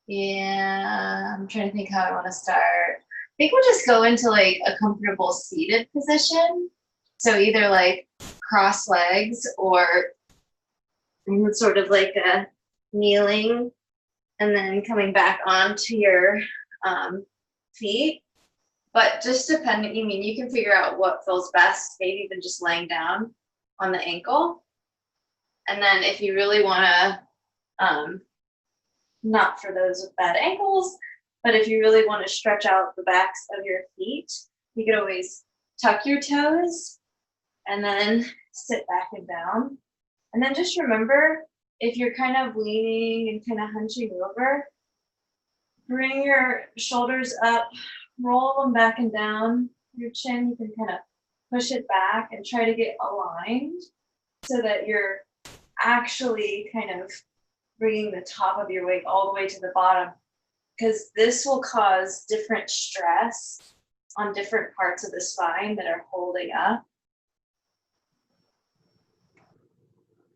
Yeah, I'm trying to think how I want to start. I think we'll just go into like a comfortable seated position. So either like cross legs or sort of like a kneeling and then coming back onto your feet. But just depending, you can figure out what feels best, maybe even just laying down on the ankle. And then if you really want to, not for those with bad ankles, but if you really want to stretch out the backs of your feet, you could always tuck your toes and then sit back and down. And then just remember, if you're kind of leaning and kind of hunching over, bring your shoulders up, roll them back and down. Your chin, you can kind of push it back and try to get aligned so that you're actually kind of bringing the top of your wig all the way to the bottom, because this will cause different stress on different parts of the spine that are holding up.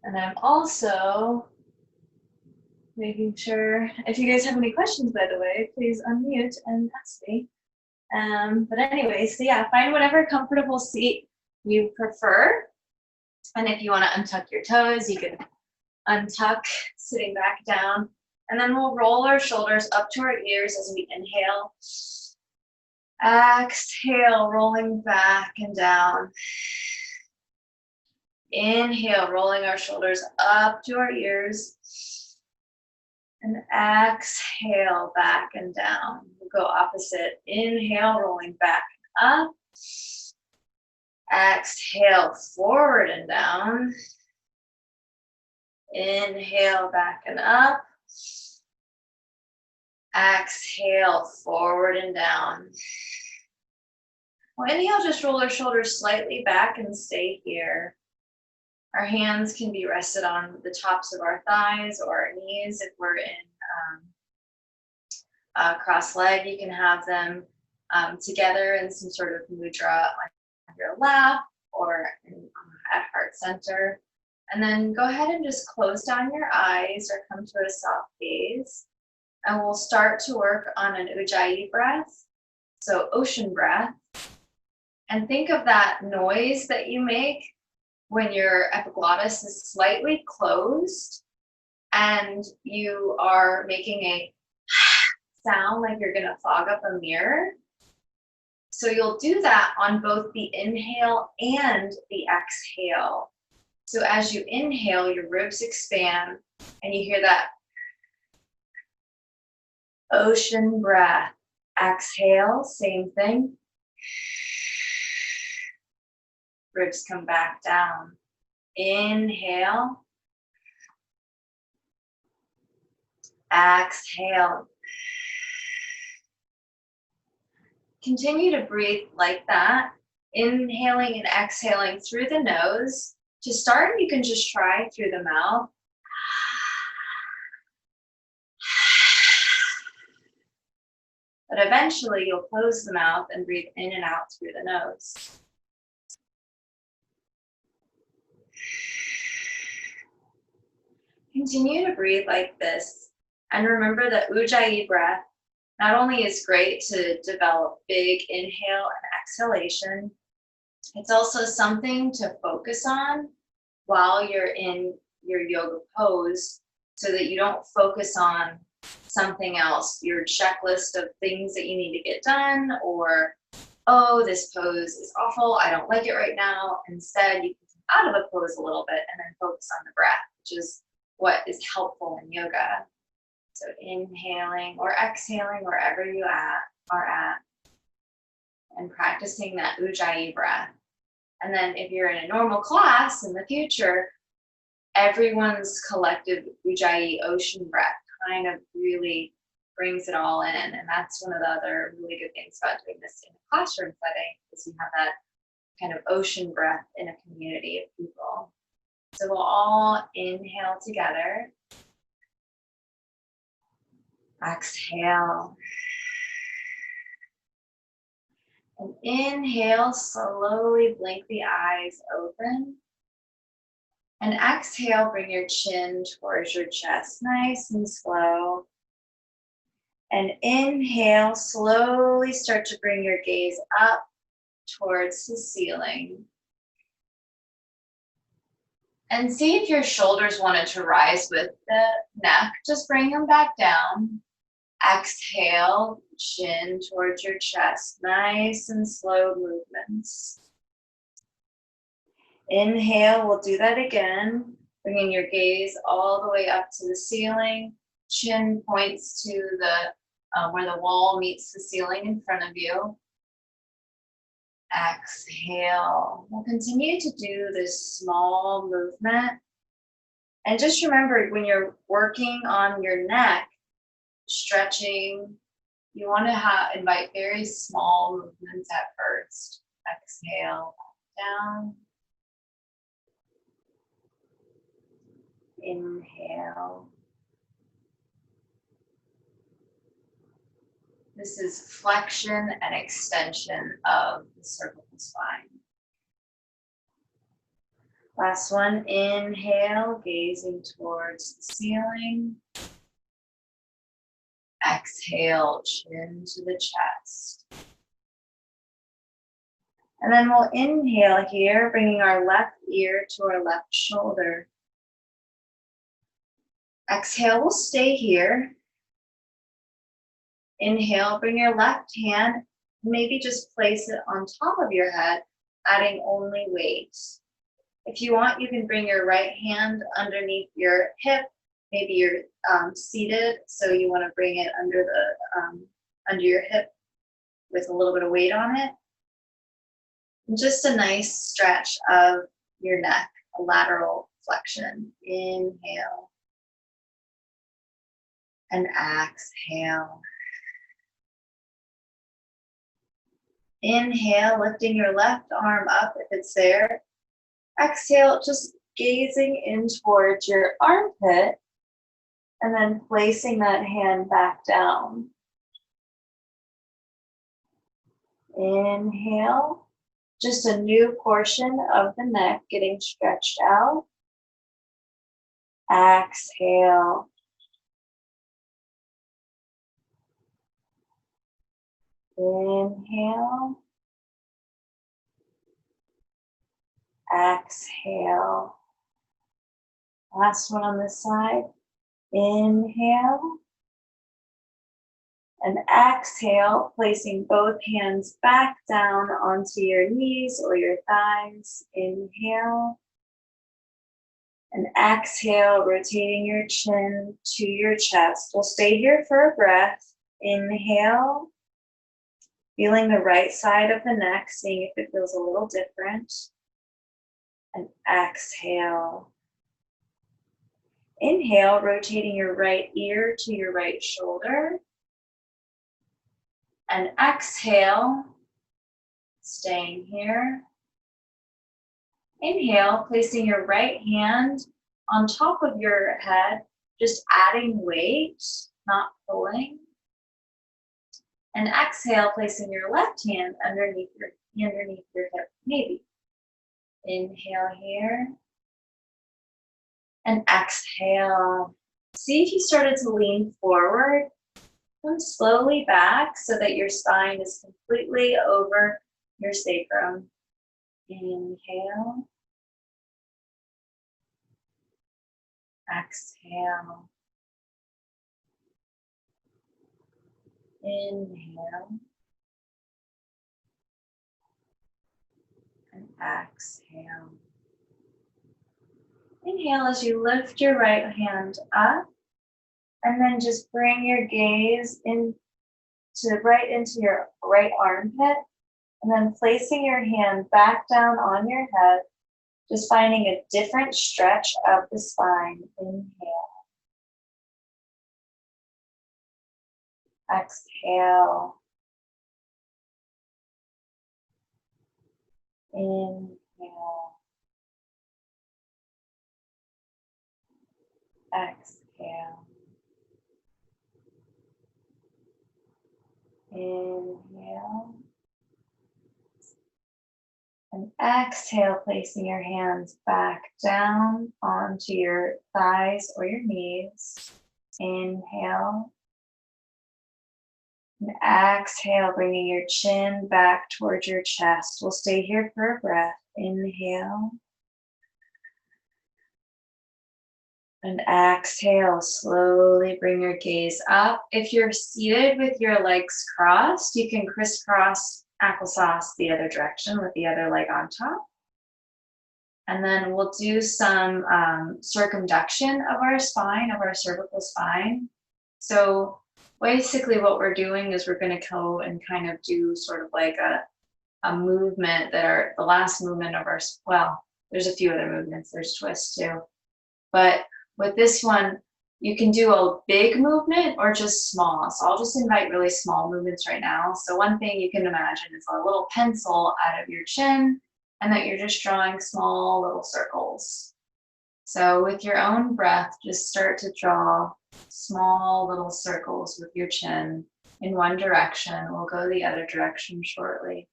And I'm also making sure, if you guys have any questions, by the way, please unmute and ask me. But anyway, so yeah, find whatever comfortable seat you prefer. And if you want to untuck your toes, you can untuck, sitting back down. And then we'll roll our shoulders up to our ears as we inhale. Exhale, rolling back and down. Inhale, rolling our shoulders up to our ears. And exhale, back and down. We'll go opposite. Inhale, rolling back and up. Exhale, forward and down. Inhale, back and up. Exhale, forward and down. Well, inhale, just roll our shoulders slightly back and stay here. Our hands can be rested on the tops of our thighs or our knees. If we're in cross leg, you can have them together in some sort of mudra on your lap or at heart center. And then go ahead and just close down your eyes or come to a soft gaze. And we'll start to work on an Ujjayi breath, so ocean breath. And think of that noise that you make when your epiglottis is slightly closed and you are making a sound like you're gonna fog up a mirror. So you'll do that on both the inhale and the exhale. So as you inhale, your ribs expand and you hear that ocean breath. Exhale, same thing. Ribs come back down. Inhale. Exhale. Continue to breathe like that, inhaling and exhaling through the nose. To start, you can just try through the mouth. But eventually, you'll close the mouth and breathe in and out through the nose. Continue to breathe like this. And remember that Ujjayi breath not only is great to develop big inhale and exhalation, it's also something to focus on while you're in your yoga pose so that you don't focus on something else, your checklist of things that you need to get done, or, oh, this pose is awful, I don't like it right now. Instead, you can come out of the pose a little bit and then focus on the breath, which is what is helpful in yoga. So inhaling or exhaling wherever you are at, and practicing that Ujjayi breath. And then if you're in a normal class in the future, everyone's collective Ujjayi ocean breath kind of really brings it all in. And that's one of the other really good things about doing this in a classroom setting, is you have that kind of ocean breath in a community of people. So we'll all inhale together. Exhale. And inhale, slowly blink the eyes open. And exhale, bring your chin towards your chest, nice and slow. And inhale, slowly start to bring your gaze up towards the ceiling. And see if your shoulders wanted to rise with the neck. Just bring them back down. Exhale, chin towards your chest. Nice and slow movements. Inhale, we'll do that again. Bringing your gaze all the way up to the ceiling. Chin points to the where the wall meets the ceiling in front of you. Exhale. We'll continue to do this small movement. And just remember, when you're working on your neck, stretching, you want to invite very small movements at first. Exhale, down. Inhale. This is flexion and extension of the cervical spine. Last one, inhale, gazing towards the ceiling. Exhale, chin to the chest. And then we'll inhale here, bringing our left ear to our left shoulder. Exhale, we'll stay here. Inhale, bring your left hand, maybe just place it on top of your head, adding only weight. If you want, you can bring your right hand underneath your hip. Maybe you're seated, so you want to bring it under your hip with a little bit of weight on it. And just a nice stretch of your neck, a lateral flexion. Inhale and exhale. Inhale, lifting your left arm up if it's there. Exhale, just gazing in towards your armpit and then placing that hand back down. Inhale, just a new portion of the neck getting stretched out. Exhale. Inhale. Exhale. Last one on this side. Inhale. And exhale, placing both hands back down onto your knees or your thighs. Inhale. And exhale, rotating your chin to your chest. We'll stay here for a breath. Inhale. Feeling the right side of the neck, seeing if it feels a little different. And exhale. Inhale, rotating your right ear to your right shoulder. And exhale, staying here. Inhale, placing your right hand on top of your head, just adding weight, not pulling. And exhale, placing your left hand underneath your hip, maybe. Inhale here. And exhale. See if you started to lean forward. Come slowly back so that your spine is completely over your sacrum. Inhale. Exhale. Inhale. And exhale. Inhale as you lift your right hand up, and then just bring your gaze right into your right armpit, and then placing your hand back down on your head, just finding a different stretch of the spine. Inhale. Exhale. Inhale. Exhale. Inhale. And exhale, placing your hands back down onto your thighs or your knees. Inhale. And exhale, bringing your chin back towards your chest. We'll stay here for a breath. Inhale. And exhale, slowly bring your gaze up. If you're seated with your legs crossed, you can crisscross applesauce the other direction with the other leg on top. And then we'll do some circumduction of our spine, of our cervical spine. So basically what we're doing is we're going to go and kind of do sort of like a movement that are the last movement of our, well, there's a few other movements, there's twists too. But with this one, you can do a big movement or just small. So I'll just invite really small movements right now. So one thing you can imagine is a little pencil out of your chin and that you're just drawing small little circles. So with your own breath, just start to draw small little circles with your chin in one direction. We'll go the other direction shortly.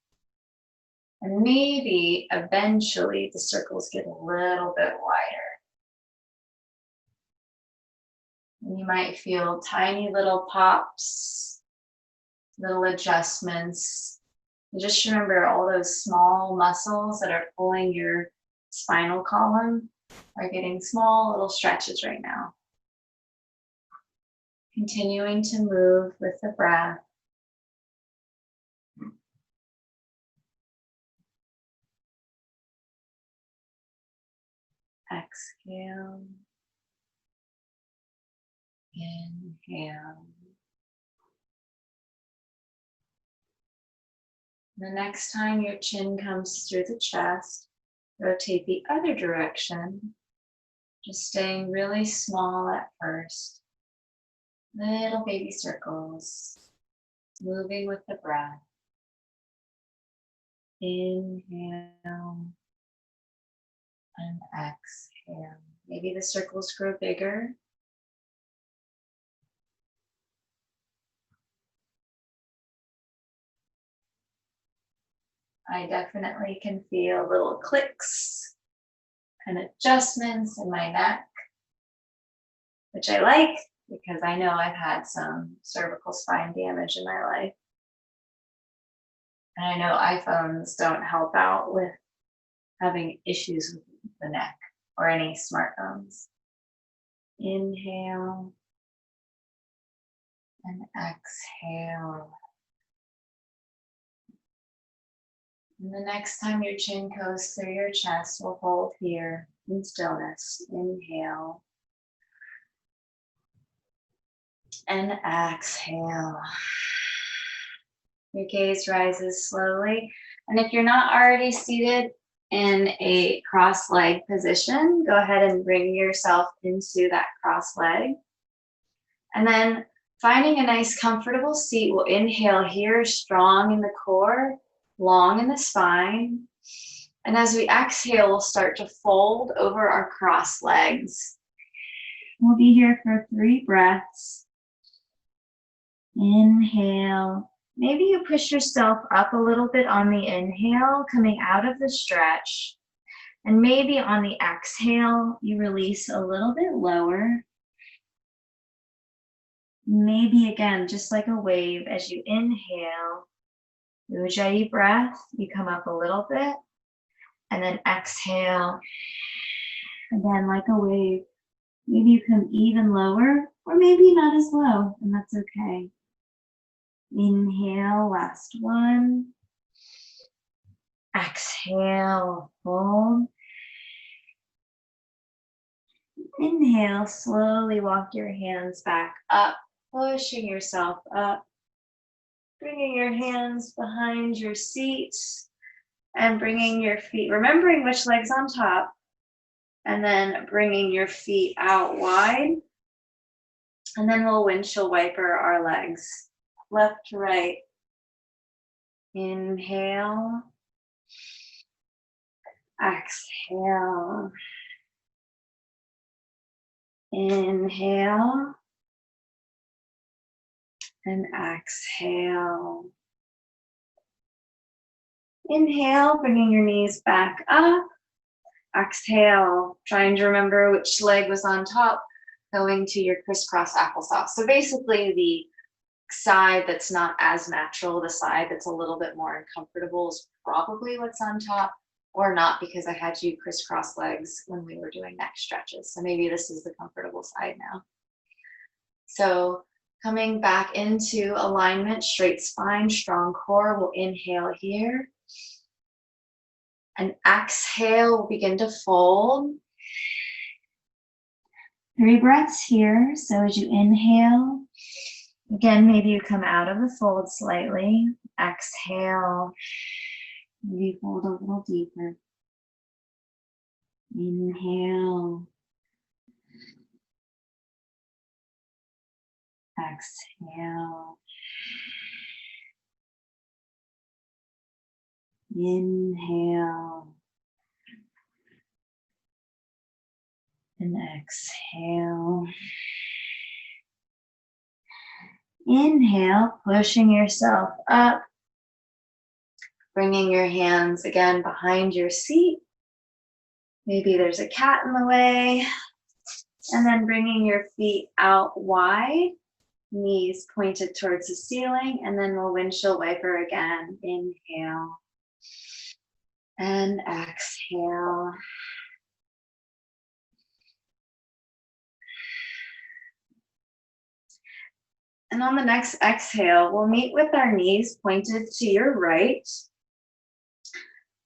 And maybe eventually the circles get a little bit wider. And you might feel tiny little pops, little adjustments. And just remember all those small muscles that are pulling your spinal column are getting small little stretches right now. Continuing to move with the breath. Exhale. Inhale. The next time your chin comes through the chest, rotate the other direction, just staying really small at first. Little baby circles, moving with the breath. Inhale and exhale. Maybe the circles grow bigger. I definitely can feel little clicks and adjustments in my neck, which I like because I know I've had some cervical spine damage in my life. And I know iPhones don't help out with having issues with the neck or any smartphones. Inhale and exhale. And the next time your chin goes through your chest, we'll hold here in stillness. Inhale and exhale. Your gaze rises slowly. And if you're not already seated in a cross leg position, go ahead and bring yourself into that cross leg. And then finding a nice comfortable seat, we'll inhale here, strong in the core, long in the spine. And as we exhale, we'll start to fold over our cross legs. We'll be here for 3 breaths. Inhale. Maybe you push yourself up a little bit on the inhale, coming out of the stretch. And maybe on the exhale, you release a little bit lower. Maybe again, just like a wave, as you inhale, Ujjayi breath, you come up a little bit. And then exhale, again, like a wave. Maybe you come even lower, or maybe not as low, and that's okay. Inhale, last one. Exhale, fold. Inhale, slowly walk your hands back up, pushing yourself up. Bringing your hands behind your seat and bringing your feet, remembering which leg's on top, and then bringing your feet out wide. And then we'll windshield wiper our legs, left to right. Inhale. Exhale. Inhale. And exhale. Inhale, bringing your knees back up. Exhale, trying to remember which leg was on top, going to your crisscross applesauce. So basically the side that's not as natural, the side that's a little bit more uncomfortable is probably what's on top, or not, because I had you crisscross legs when we were doing neck stretches. So maybe this is the comfortable side now. So coming back into alignment, straight spine, strong core. We'll inhale here. And exhale, we'll begin to fold. 3 breaths here. So as you inhale, again, maybe you come out of the fold slightly. Exhale, maybe fold a little deeper. Inhale. Exhale. Inhale. And exhale. Inhale, pushing yourself up. Bringing your hands again behind your seat. Maybe there's a cat in the way. And then bringing your feet out wide. Knees pointed towards the ceiling. And then we'll windshield wiper again. Inhale. And exhale. And on the next exhale, we'll meet with our knees pointed to your right,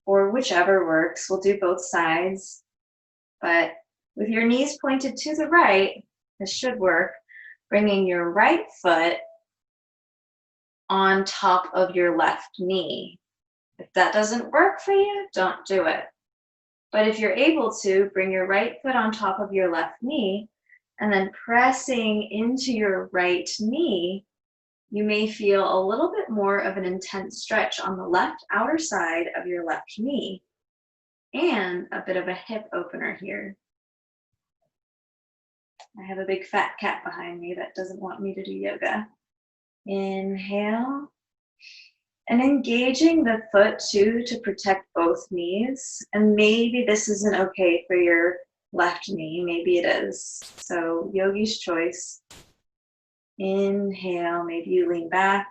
or whichever works. We'll do both sides. But with your knees pointed to the right, this should work. Bringing your right foot on top of your left knee. If that doesn't work for you, don't do it. But if you're able to, bring your right foot on top of your left knee, and then pressing into your right knee, you may feel a little bit more of an intense stretch on the left outer side of your left knee, and a bit of a hip opener here. I have a big fat cat behind me that doesn't want me to do yoga. Inhale. And engaging the foot too to protect both knees. And maybe this isn't okay for your left knee, maybe it is. So yogi's choice. Inhale, maybe you lean back.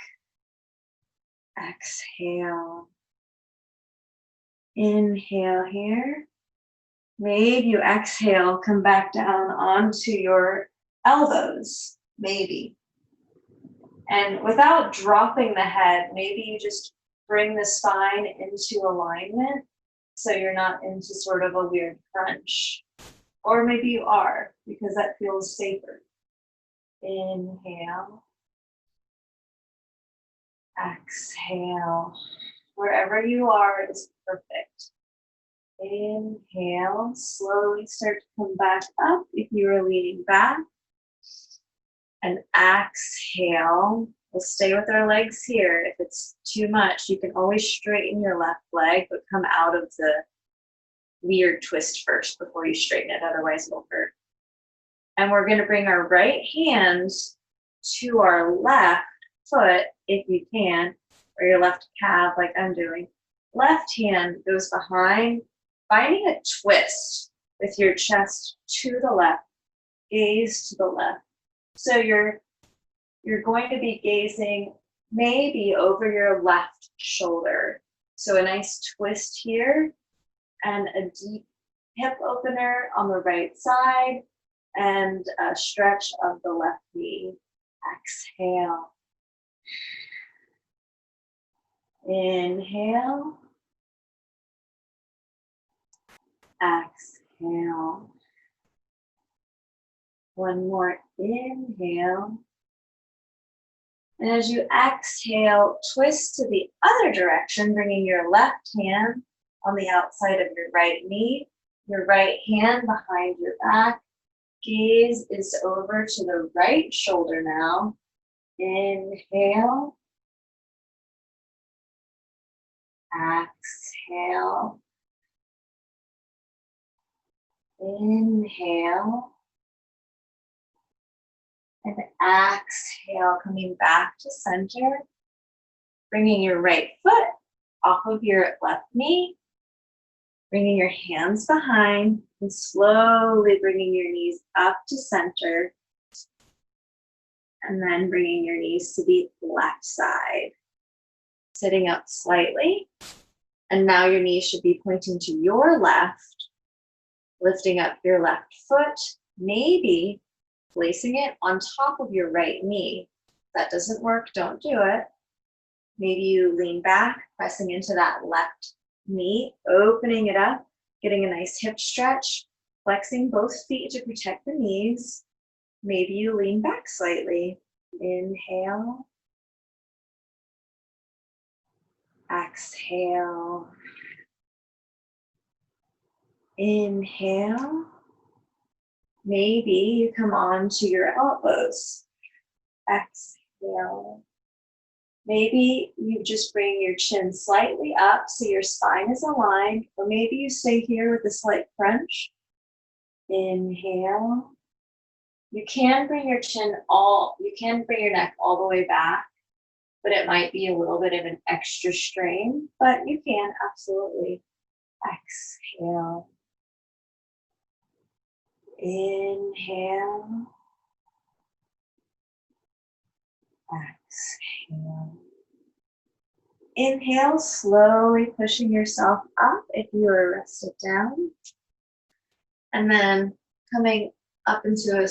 Exhale. Inhale here. Maybe you exhale, come back down onto your elbows, maybe. And without dropping the head, maybe you just bring the spine into alignment so you're not into sort of a weird crunch. Or maybe you are, because that feels safer. Inhale. Exhale. Wherever you are is perfect. Inhale. Slowly start to come back up if you are leaning back. And exhale. We'll stay with our legs here. If it's too much, you can always straighten your left leg, but come out of the weird twist first before you straighten it, otherwise it'll hurt. And we're going to bring our right hand to our left foot, if you can, or your left calf like I'm doing. Left hand goes behind, finding a twist with your chest to the left, gaze to the left. So you're going to be gazing maybe over your left shoulder. So a nice twist here and a deep hip opener on the right side and a stretch of the left knee. Exhale. Inhale. Exhale. One more inhale. And as you exhale, twist to the other direction, bringing your left hand on the outside of your right knee, your right hand behind your back. Gaze is over to the right shoulder now. Inhale. Exhale. Inhale. And exhale, coming back to center. Bringing your right foot off of your left knee. Bringing your hands behind and slowly bringing your knees up to center. And then bringing your knees to the left side. Sitting up slightly. And now your knees should be pointing to your left. Lifting up your left foot. Maybe placing it on top of your right knee. If that doesn't work, don't do it. Maybe you lean back, pressing into that left knee, opening it up, getting a nice hip stretch, flexing both feet to protect the knees. Maybe you lean back slightly. Inhale. Exhale. Inhale. Maybe you come onto your elbows. Exhale. Maybe you just bring your chin slightly up so your spine is aligned, or maybe you stay here with a slight crunch. Inhale. You can bring your neck all the way back, but it might be a little bit of an extra strain, but you can absolutely. Exhale. Inhale. Exhale. Inhale, slowly pushing yourself up if you are rested down. And then coming up into a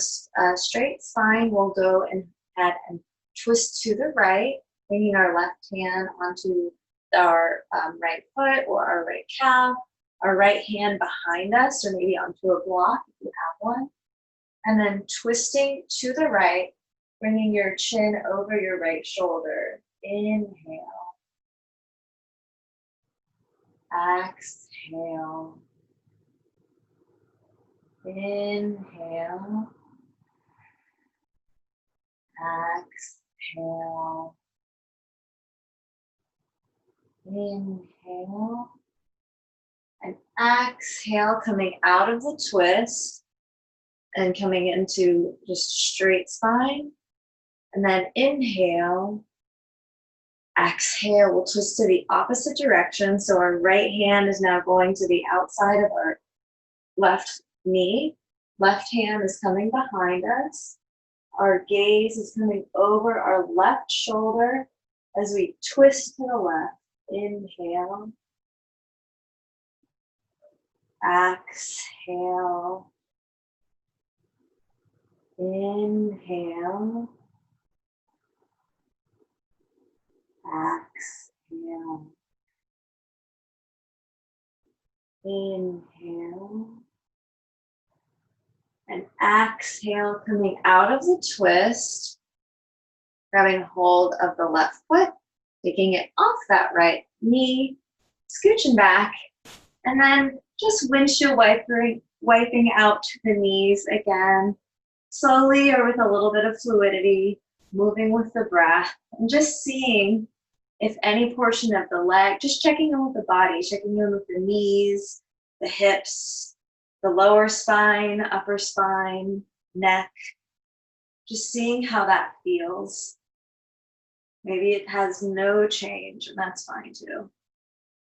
straight spine, we'll go ahead and twist to the right, bringing our left hand onto our right foot or our right calf, our right hand behind us, or maybe onto a block if you have one. And then twisting to the right, bringing your chin over your right shoulder. Inhale. Exhale. Inhale. Exhale. Inhale. And exhale, coming out of the twist and coming into just straight spine. And then inhale. Exhale, we'll twist to the opposite direction. So our right hand is now going to the outside of our left knee. Left hand is coming behind us. Our gaze is coming over our left shoulder as we twist to the left. Inhale. Exhale. Inhale. Exhale. Inhale. And exhale, coming out of the twist, grabbing hold of the left foot, taking it off that right knee, scooching back, and then just windshield wiping out the knees again, slowly or with a little bit of fluidity, moving with the breath, and just seeing if any portion of the leg, just checking in with the body, checking in with the knees, the hips, the lower spine, upper spine, neck, just seeing how that feels. Maybe it has no change, and that's fine too.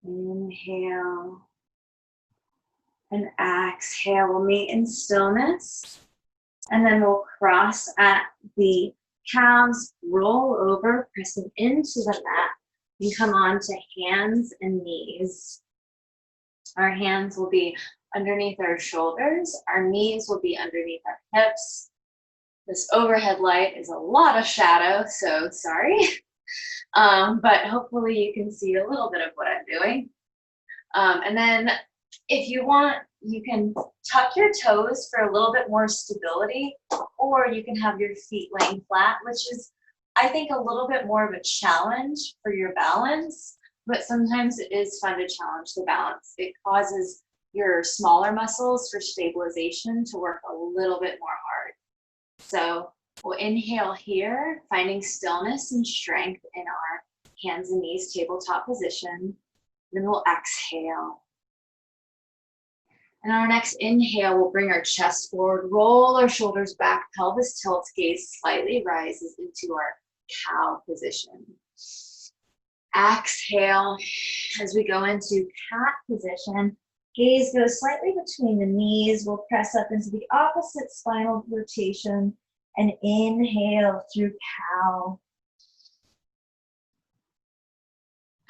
Inhale and exhale. We'll meet in stillness, and then we'll cross at the calves, roll over, pressing into the mat, and come on to hands and knees. Our hands will be underneath our shoulders. Our knees will be underneath our hips. This overhead light is a lot of shadow, so sorry. But hopefully you can see a little bit of what I'm doing. And then if you want, you can tuck your toes for a little bit more stability, or you can have your feet laying flat, which is, I think, a little bit more of a challenge for your balance, but sometimes it is fun to challenge the balance. It causes your smaller muscles for stabilization to work a little bit more hard. So we'll inhale here, finding stillness and strength in our hands and knees tabletop position. Then we'll exhale. And our next inhale, we'll bring our chest forward, roll our shoulders back, pelvis tilts, gaze slightly rises into our cow position. Exhale as we go into cat position. Gaze goes slightly between the knees. We'll press up into the opposite spinal rotation. And inhale through cow.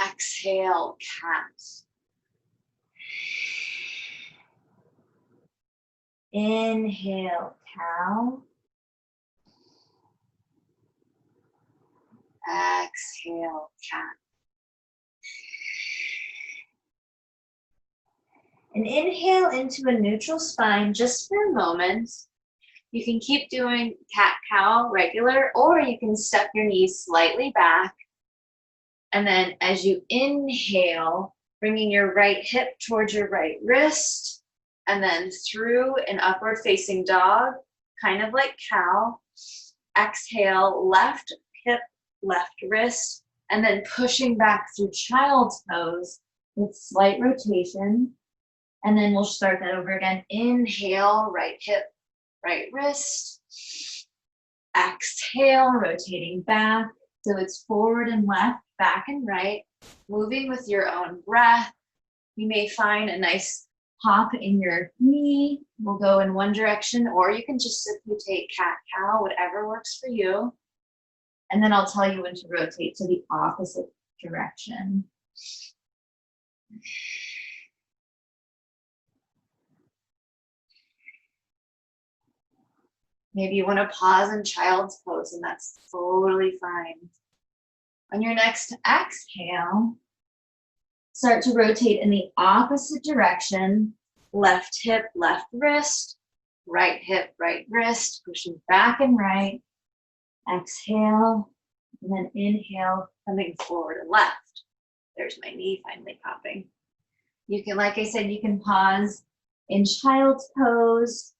Exhale, cat. Inhale, cow. Exhale, cat. And inhale into a neutral spine just for a moment. You can keep doing cat-cow regular, or you can step your knees slightly back. And then as you inhale, bringing your right hip towards your right wrist, and then through an upward facing dog, kind of like cow. Exhale, left hip, left wrist, and then pushing back through child's pose with slight rotation. And then we'll start that over again. Inhale, right hip, right wrist. Exhale, rotating back. So it's forward and left, back and right, moving with your own breath. You may find a nice pop in your knee. We'll go in one direction, or you can just simply take cat-cow, whatever works for you. And then I'll tell you when to rotate to the opposite direction. Maybe you want to pause in child's pose, and that's totally fine. On your next exhale, start to rotate in the opposite direction. Left hip, left wrist, right hip, right wrist, pushing back and right. Exhale, and then inhale, coming forward and left. There's my knee finally popping. You can, like I said, you can pause in child's pose.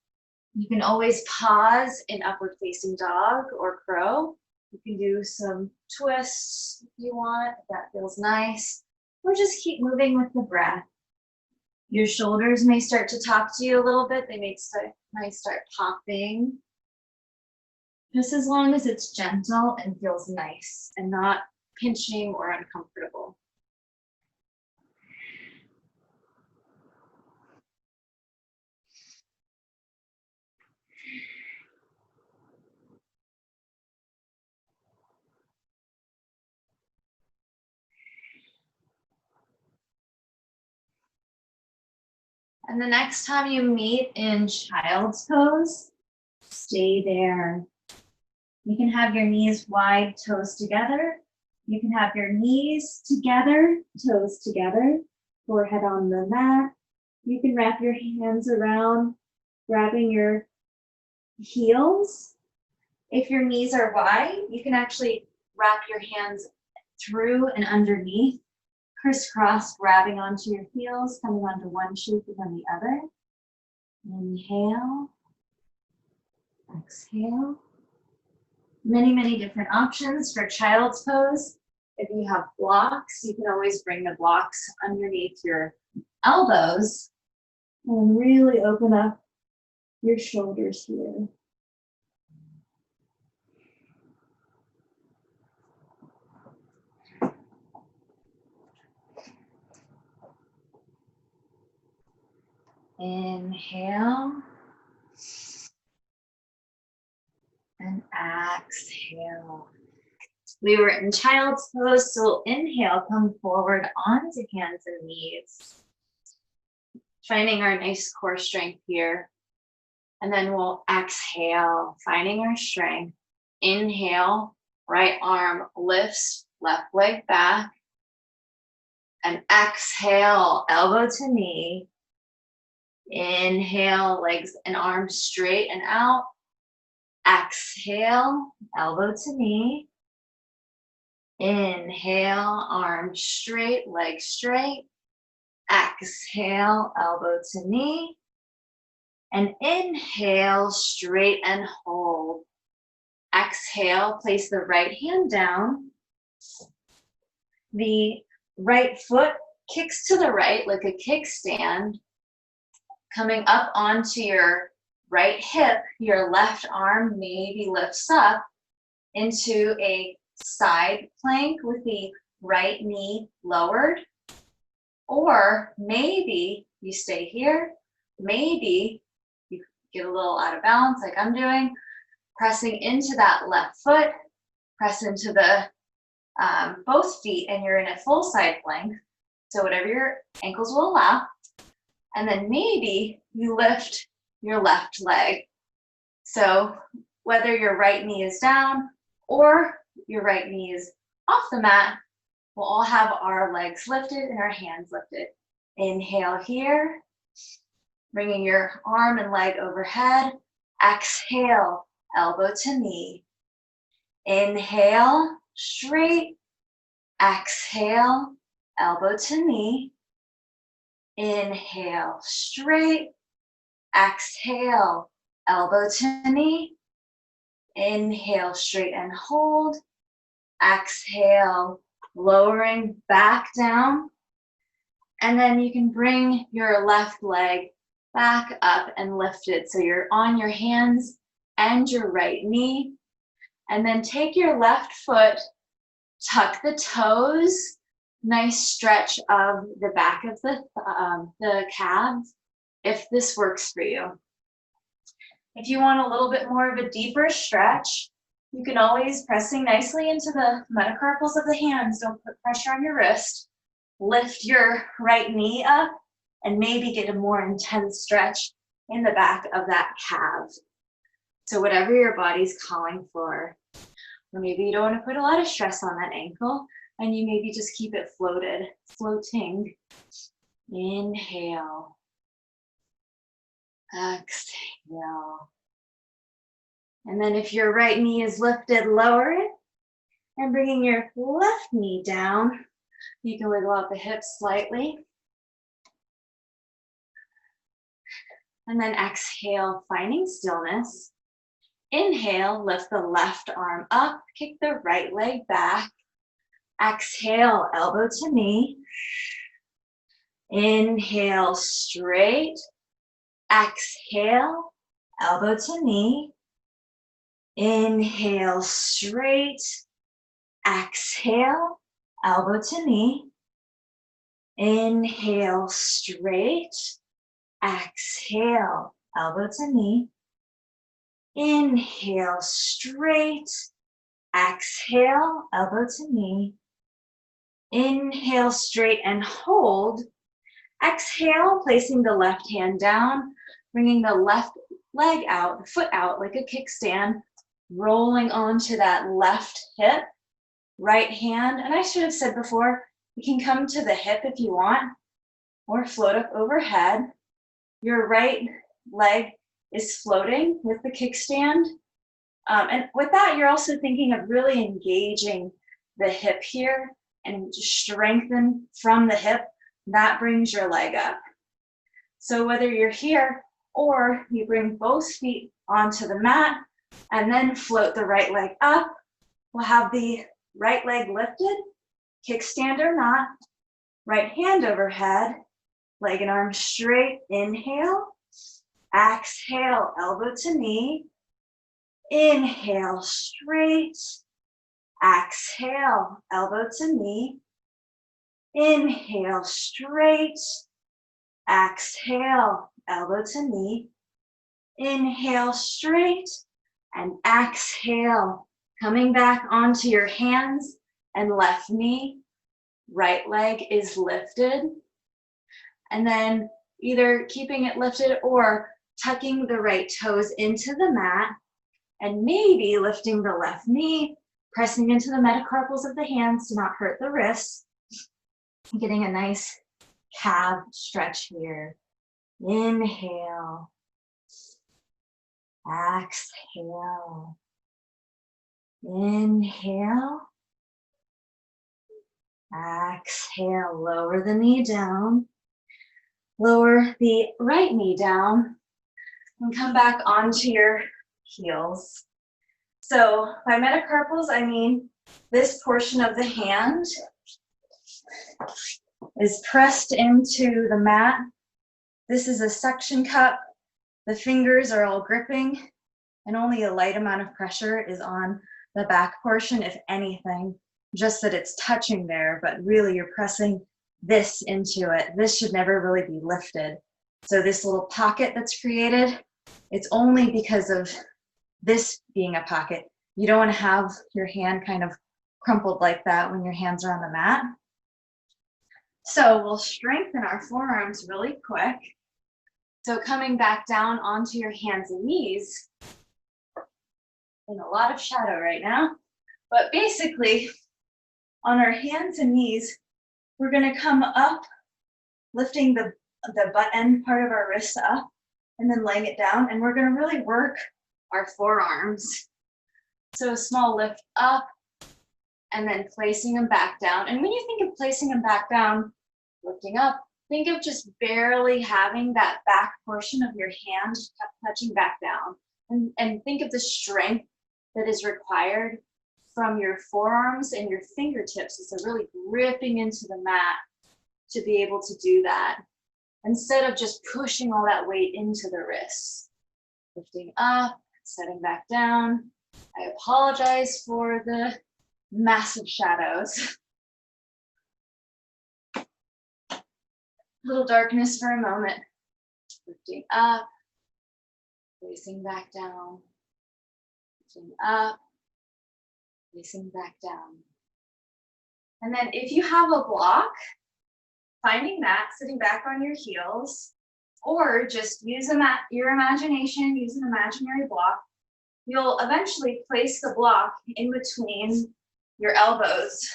You can always pause in upward facing dog or crow. You can do some twists if you want, if that feels nice, or just keep moving with the breath. Your shoulders may start to talk to you a little bit. They might start popping. Just as long as it's gentle and feels nice and not pinching or uncomfortable. And the next time you meet in child's pose, stay there. You can have your knees wide, toes together. You can have your knees together, toes together, forehead on the mat. You can wrap your hands around, grabbing your heels. If your knees are wide, you can actually wrap your hands through and underneath, crisscross, grabbing onto your heels, coming onto one shoe and then the other. Inhale, exhale. Many, many different options for child's pose. If you have blocks, you can always bring the blocks underneath your elbows and really open up your shoulders here. Inhale and exhale. We were in child's pose, so we'll inhale, come forward onto hands and knees. Finding our nice core strength here. And then we'll exhale, finding our strength. Inhale, right arm lifts, left leg back. And exhale, elbow to knee. Inhale, legs and arms straight and out. Exhale, elbow to knee. Inhale, arms straight, legs straight. Exhale, elbow to knee. And inhale, straight and hold. Exhale, place the right hand down. The right foot kicks to the right like a kickstand. Coming up onto your right hip, your left arm maybe lifts up into a side plank with the right knee lowered. Or maybe you stay here, maybe you get a little out of balance like I'm doing, pressing into that left foot, press into the both feet, and you're in a full side plank. So whatever your ankles will allow. And then maybe you lift your left leg. So whether your right knee is down or your right knee is off the mat, we'll all have our legs lifted and our hands lifted. Inhale here, bringing your arm and leg overhead. Exhale, elbow to knee. Inhale, straight. Exhale, elbow to knee. Inhale, straight. Exhale, elbow to knee. Inhale, straight and hold. Exhale, lowering back down. And then you can bring your left leg back up and lift it. So you're on your hands and your right knee. And then take your left foot, tuck the toes, nice stretch of the back of the calves, if this works for you. If you want a little bit more of a deeper stretch, you can always, pressing nicely into the metacarpals of the hands, don't put pressure on your wrist, lift your right knee up and maybe get a more intense stretch in the back of that calf. So whatever your body's calling for, or maybe you don't want to put a lot of stress on that ankle and you maybe just keep it floating. Inhale. Exhale. And then if your right knee is lifted, lower it. And bringing your left knee down, you can wiggle out the hips slightly. And then exhale, finding stillness. Inhale, lift the left arm up, kick the right leg back. Exhale, elbow to knee. Inhale, straight. Exhale, elbow to knee. Inhale, straight. Exhale, elbow to knee. Inhale, straight. Exhale, elbow to knee. Inhale, straight. Exhale, elbow to knee. Inhale, straight and hold. Exhale, placing the left hand down, bringing the left leg out, the foot out like a kickstand, rolling onto that left hip, right hand, and I should have said before, you can come to the hip if you want, or float up overhead. Your right leg is floating with the kickstand. And with that, you're also thinking of really engaging the hip here and just strengthen from the hip. That brings your leg up. So whether you're here or you bring both feet onto the mat and then float the right leg up, we'll have the right leg lifted, kickstand or not, right hand overhead, leg and arm straight, inhale, exhale, elbow to knee, inhale, straight, exhale, elbow to knee, inhale, straight, exhale, elbow to knee, inhale, straight, and exhale, coming back onto your hands and left knee, right leg is lifted, and then either keeping it lifted or tucking the right toes into the mat, and maybe lifting the left knee, pressing into the metacarpals of the hands to not hurt the wrists, getting a nice calf stretch here. Inhale, exhale, inhale, exhale, lower the knee down, lower the right knee down, and come back onto your heels. So by metacarpals, I mean this portion of the hand is pressed into the mat. This is a suction cup. The fingers are all gripping and only a light amount of pressure is on the back portion, if anything, just that it's touching there, but really you're pressing this into it. This should never really be lifted. So this little pocket that's created, it's only because of this being a pocket. You don't want to have your hand kind of crumpled like that when your hands are on the mat. So we'll strengthen our forearms really quick. So coming back down onto your hands and knees, in a lot of shadow right now, but basically on our hands and knees, we're gonna come up, lifting the butt end part of our wrists up and then laying it down, and we're gonna really work our forearms. So a small lift up and then placing them back down. And when you think of placing them back down, lifting up, think of just barely having that back portion of your hand touching back down. And think of the strength that is required from your forearms and your fingertips. It's really gripping into the mat to be able to do that, instead of just pushing all that weight into the wrists. Lifting up, setting back down. I apologize for the massive shadows. Little darkness for a moment. Lifting up, placing back down. Lifting up, placing back down. And then if you have a block, finding that, sitting back on your heels, or just use your imagination, use an imaginary block. You'll eventually place the block in between your elbows.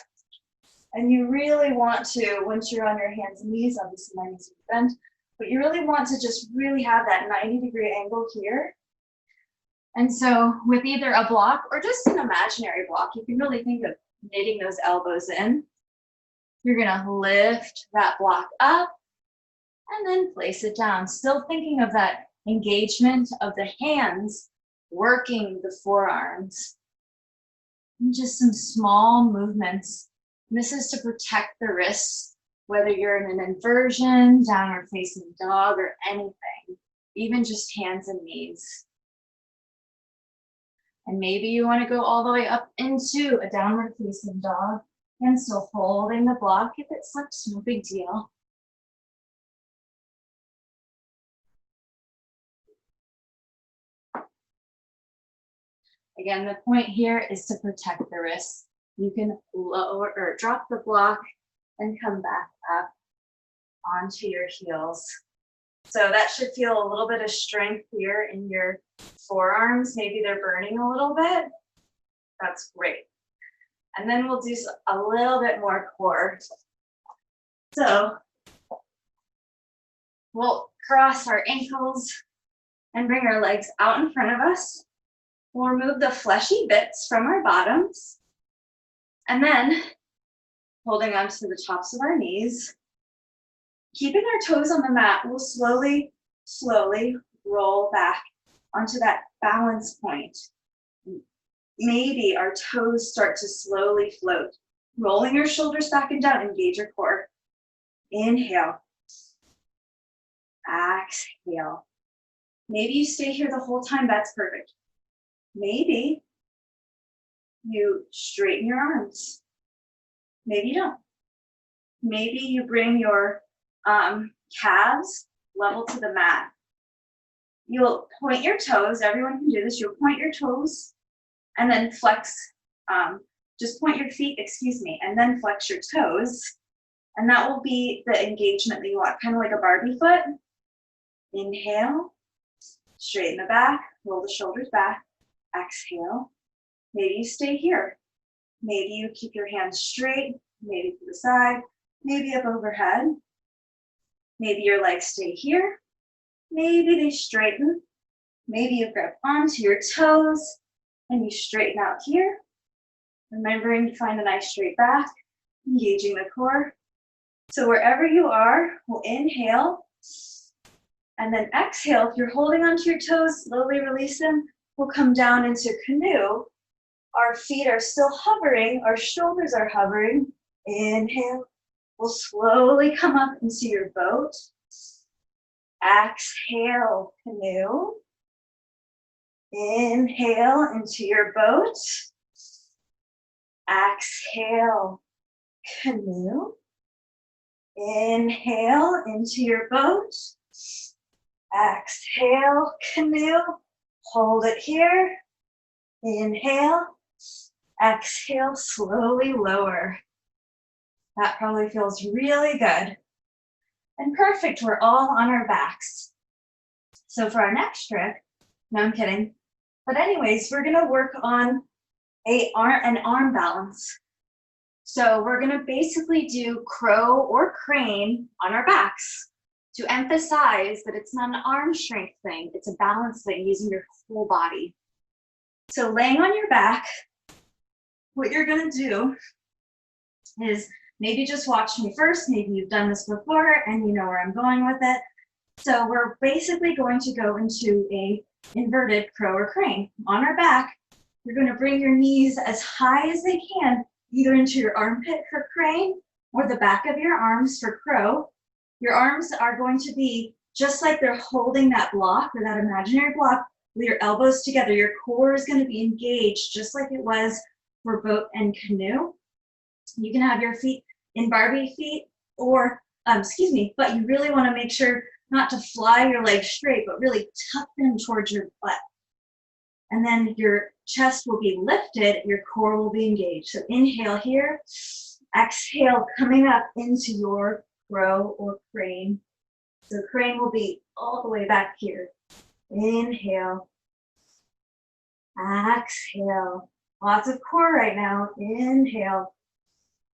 And you really want to, once you're on your hands and knees, obviously my knees are bent, but you really want to just really have that 90-degree angle here. And so with either a block or just an imaginary block, you can really think of knitting those elbows in. You're gonna lift that block up and then place it down. Still thinking of that engagement of the hands working the forearms. And just some small movements. This is to protect the wrists, whether you're in an inversion, downward facing dog, or anything, even just hands and knees. And maybe you want to go all the way up into a downward facing dog and still holding the block. If it slips, no big deal. Again, the point here is to protect the wrists. You can lower or drop the block and come back up onto your heels. So that should feel a little bit of strength here in your forearms. Maybe they're burning a little bit. That's great. And then we'll do a little bit more core. So we'll cross our ankles and bring our legs out in front of us. We'll remove the fleshy bits from our bottoms. And then holding onto the tops of our knees, keeping our toes on the mat, we'll slowly roll back onto that balance point. Maybe our toes start to slowly float. Rolling your shoulders back and down, engage your core. Inhale. Exhale. Maybe you stay here the whole time, that's perfect. Maybe you straighten your arms. Maybe you don't. Maybe you bring your calves level to the mat. You'll point your toes, everyone can do this, you'll point your toes and then flex, just point your feet, and then flex your toes. And that will be the engagement that you want, kind of like a Barbie foot. Inhale, straighten the back, roll the shoulders back, exhale. Maybe you stay here. Maybe you keep your hands straight, maybe to the side, maybe up overhead. Maybe your legs stay here. Maybe they straighten. Maybe you grab onto your toes and you straighten out here. Remembering to find a nice straight back, engaging the core. So wherever you are, we'll inhale and then exhale. If you're holding onto your toes, slowly release them. We'll come down into canoe. Our feet are still hovering, our shoulders are hovering. Inhale. We'll slowly come up into your boat. Exhale, canoe. Inhale into your boat. Exhale, canoe. Inhale into your boat. Exhale, canoe. Hold it here. Inhale, exhale, slowly lower. That probably feels really good. And perfect, we're all on our backs. So for our next trick, no, I'm kidding. But anyways, we're gonna work on an arm balance. So we're gonna basically do crow or crane on our backs to emphasize that it's not an arm strength thing, it's a balance thing using your whole body. So laying on your back, what you're gonna do is maybe just watch me first, maybe you've done this before and you know where I'm going with it. So we're basically going to go into a inverted crow or crane. On our back, you're gonna bring your knees as high as they can, either into your armpit for crane or the back of your arms for crow. Your arms are going to be just like they're holding that block or that imaginary block with your elbows together. Your core is going to be engaged just like it was for boat and canoe. You can have your feet in Barbie feet or, but you really want to make sure not to fly your legs straight, but really tuck them towards your butt. And then your chest will be lifted, your core will be engaged. So inhale here, exhale, coming up into your crow or crane. So crane will be all the way back here. Inhale, exhale. Lots of core right now. Inhale,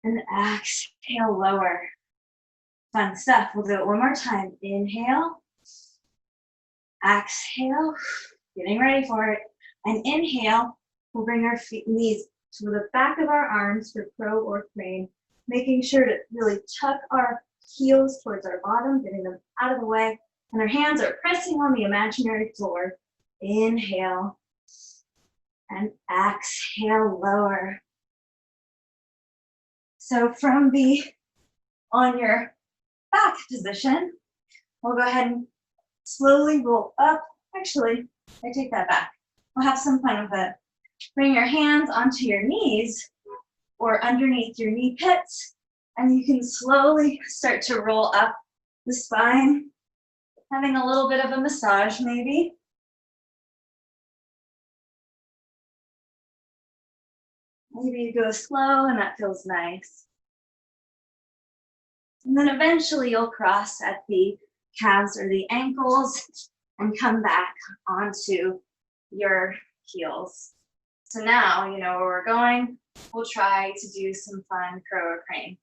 and exhale, lower. Fun stuff. We'll do it one more time. Inhale, exhale, getting ready for it. And inhale, we'll bring our knees to the back of our arms for crow or crane, making sure to really tuck our heels towards our bottom, getting them out of the way. And our hands are pressing on the imaginary floor. Inhale and exhale, lower. So from the on your back position, we'll go ahead and slowly roll up. Actually, I take that back. We'll have some fun with it. Bring your hands onto your knees or underneath your knee pits, and you can slowly start to roll up the spine, having a little bit of a massage maybe. Maybe you go slow and that feels nice. And then eventually you'll cross at the calves or the ankles and come back onto your heels. So now you know where we're going. We'll try to do some fun crow or crane.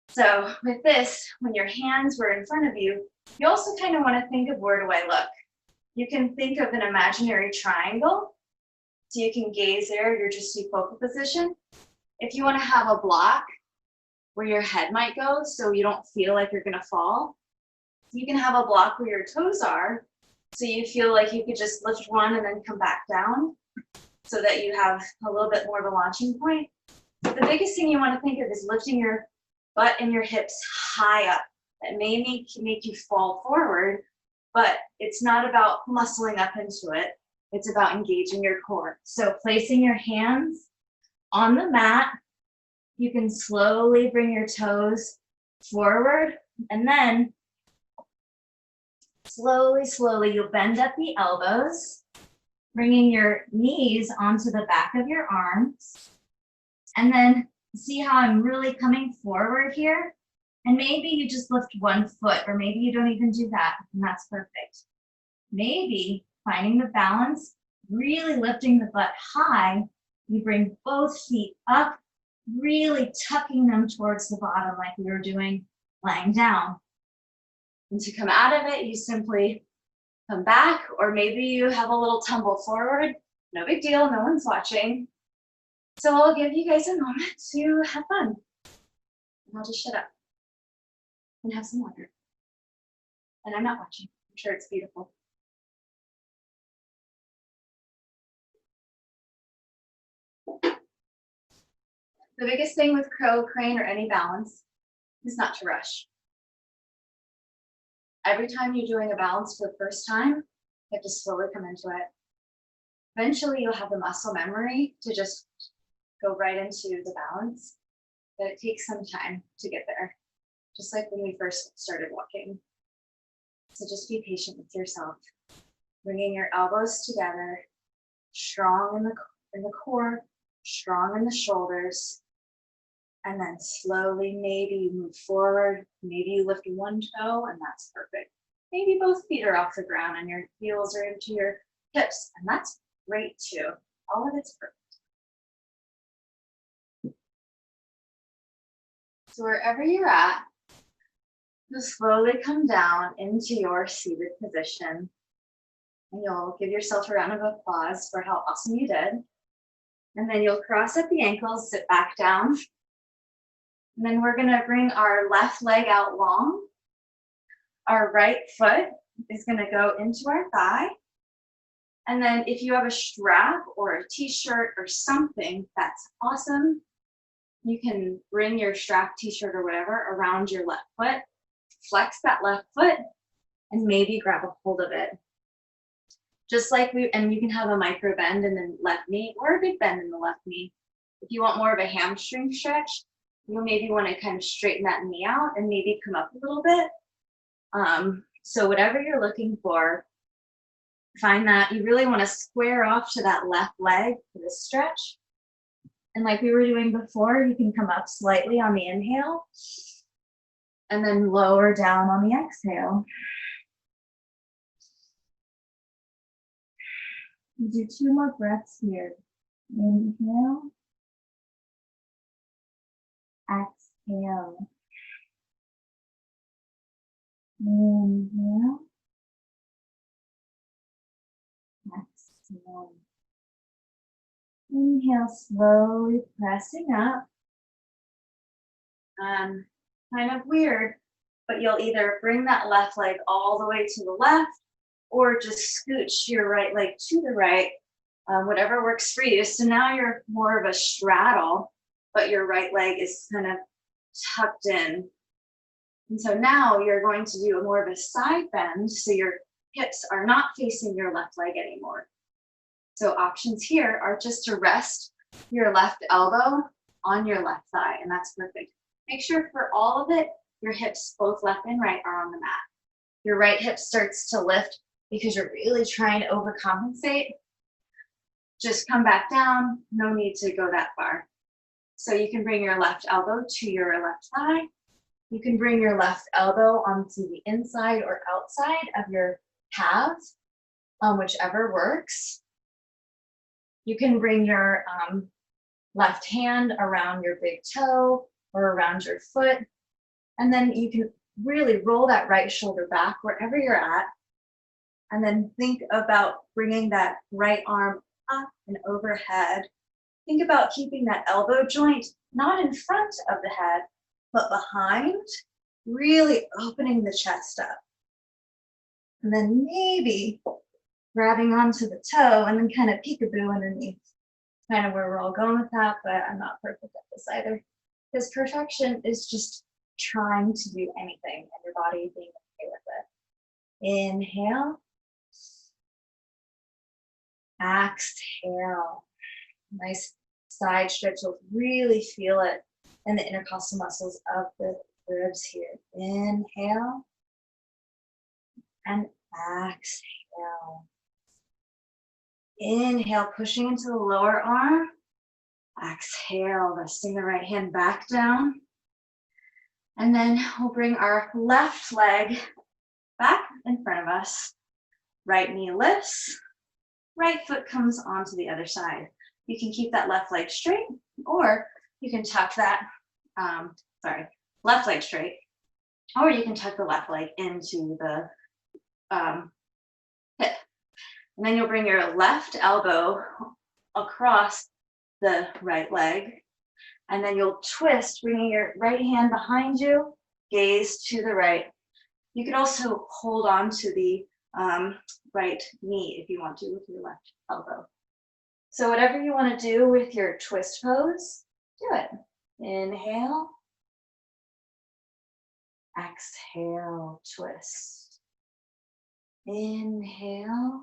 So with this, when your hands were in front of you, you also kind of want to think of where do I look? You can think of an imaginary triangle. So you can gaze there, your just focal position. If you want to have a block where your head might go so you don't feel like you're going to fall, you can have a block where your toes are so you feel like you could just lift one and then come back down so that you have a little bit more of a launching point. But the biggest thing you want to think of is lifting your butt and your hips high up. That may make you fall forward, but it's not about muscling up into it. It's about engaging your core. So placing your hands on the mat, you can slowly bring your toes forward, and then slowly, you'll bend at the elbows, bringing your knees onto the back of your arms. And then see how I'm really coming forward here? And maybe you just lift one foot, or maybe you don't even do that, and that's perfect. Maybe finding the balance, really lifting the butt high, you bring both feet up, really tucking them towards the bottom like we were doing lying down. And to come out of it, you simply come back, or maybe you have a little tumble forward. No big deal, no one's watching. So I'll give you guys a moment to have fun. And I'll just shut up and have some water. And I'm not watching. I'm sure it's beautiful. The biggest thing with crow, crane, or any balance is not to rush. Every time you're doing a balance for the first time, you have to slowly come into it. Eventually, you'll have the muscle memory to just go right into the balance, but it takes some time to get there, just like when we first started walking. So just be patient with yourself, bringing your elbows together, strong in the core, strong in the shoulders. And then slowly, maybe you move forward. Maybe you lift one toe, and that's perfect. Maybe both feet are off the ground and your heels are into your hips, and that's great too. All of it's perfect. So wherever you're at, just slowly come down into your seated position. And you'll give yourself a round of applause for how awesome you did. And then you'll cross up the ankles, sit back down. And then we're gonna bring our left leg out long. Our right foot is gonna go into our thigh. And then if you have a strap or a t-shirt or something, that's awesome. You can bring your strap, t-shirt, or whatever around your left foot. Flex that left foot and maybe grab a hold of it. Just like and you can have a micro bend in the left knee or a big bend in the left knee. If you want more of a hamstring stretch, you'll maybe want to kind of straighten that knee out and maybe come up a little bit. So whatever you're looking for, find that you really want to square off to that left leg for this stretch. And like we were doing before, you can come up slightly on the inhale and then lower down on the exhale. Do 2 more breaths here. Inhale. Exhale. Inhale. Exhale. Inhale, slowly pressing up. Kind of weird, but you'll either bring that left leg all the way to the left or just scooch your right leg to the right, whatever works for you. So now you're more of a straddle, but your right leg is kind of tucked in. And so now you're going to do more of a side bend, so your hips are not facing your left leg anymore. So options here are just to rest your left elbow on your left thigh, and that's perfect. Make sure for all of it, your hips, both left and right, are on the mat. Your right hip starts to lift because you're really trying to overcompensate. Just come back down, no need to go that far. So you can bring your left elbow to your left thigh. You can bring your left elbow onto the inside or outside of your calves, whichever works. You can bring your left hand around your big toe or around your foot. And then you can really roll that right shoulder back wherever you're at. And then think about bringing that right arm up and overhead. Think about keeping that elbow joint not in front of the head, but behind, really opening the chest up. And then maybe grabbing onto the toe and then kind of peekaboo underneath. Kind of where we're all going with that, but I'm not perfect at this either. Because perfection is just trying to do anything and your body being okay with it. Inhale. Exhale. Nice side stretch. You'll really feel it in the intercostal muscles of the ribs here. Inhale. And exhale. Inhale, pushing into the lower arm. Exhale, resting the right hand back down. And then we'll bring our left leg back in front of us. Right knee lifts. Right foot comes onto the other side. You can keep that left leg straight, or you can tuck that, left leg straight, or you can tuck the left leg into the hip. And then you'll bring your left elbow across the right leg. And then you'll twist, bringing your right hand behind you, gaze to the right. You can also hold on to the right knee if you want to with your left elbow. So whatever you want to do with your twist pose, do it. Inhale. Exhale, twist. Inhale.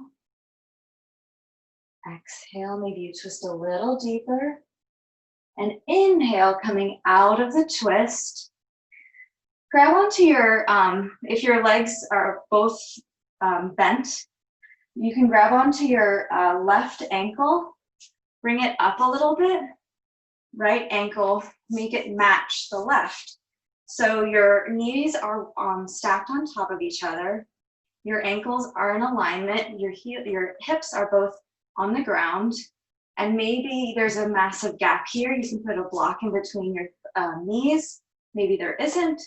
Exhale, maybe you twist a little deeper. And inhale, coming out of the twist. Grab onto your, if your legs are both bent, You can grab onto your left ankle, bring it up a little bit, right ankle, make it match the left. So your knees are stacked on top of each other. Your ankles are in alignment. Your hips are both on the ground. And maybe there's a massive gap here. You can put a block in between your knees. Maybe there isn't.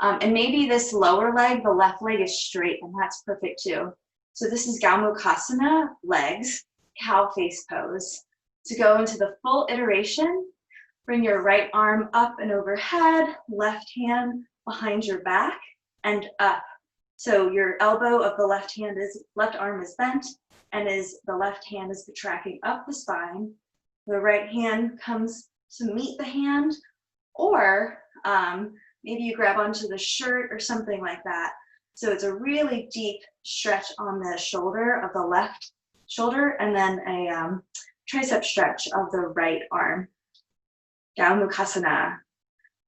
And maybe this lower leg, the left leg is straight, and that's perfect too. So this is Gomukhasana, legs, cow face pose. To go into the full iteration, bring your right arm up and overhead, left hand behind your back and up. So your elbow of the left arm is bent, and the left hand is tracking up the spine. The right hand comes to meet the hand, or maybe you grab onto the shirt or something like that. So it's a really deep stretch on the shoulder of the left shoulder, and then a tricep stretch of the right arm. Gomukhasana.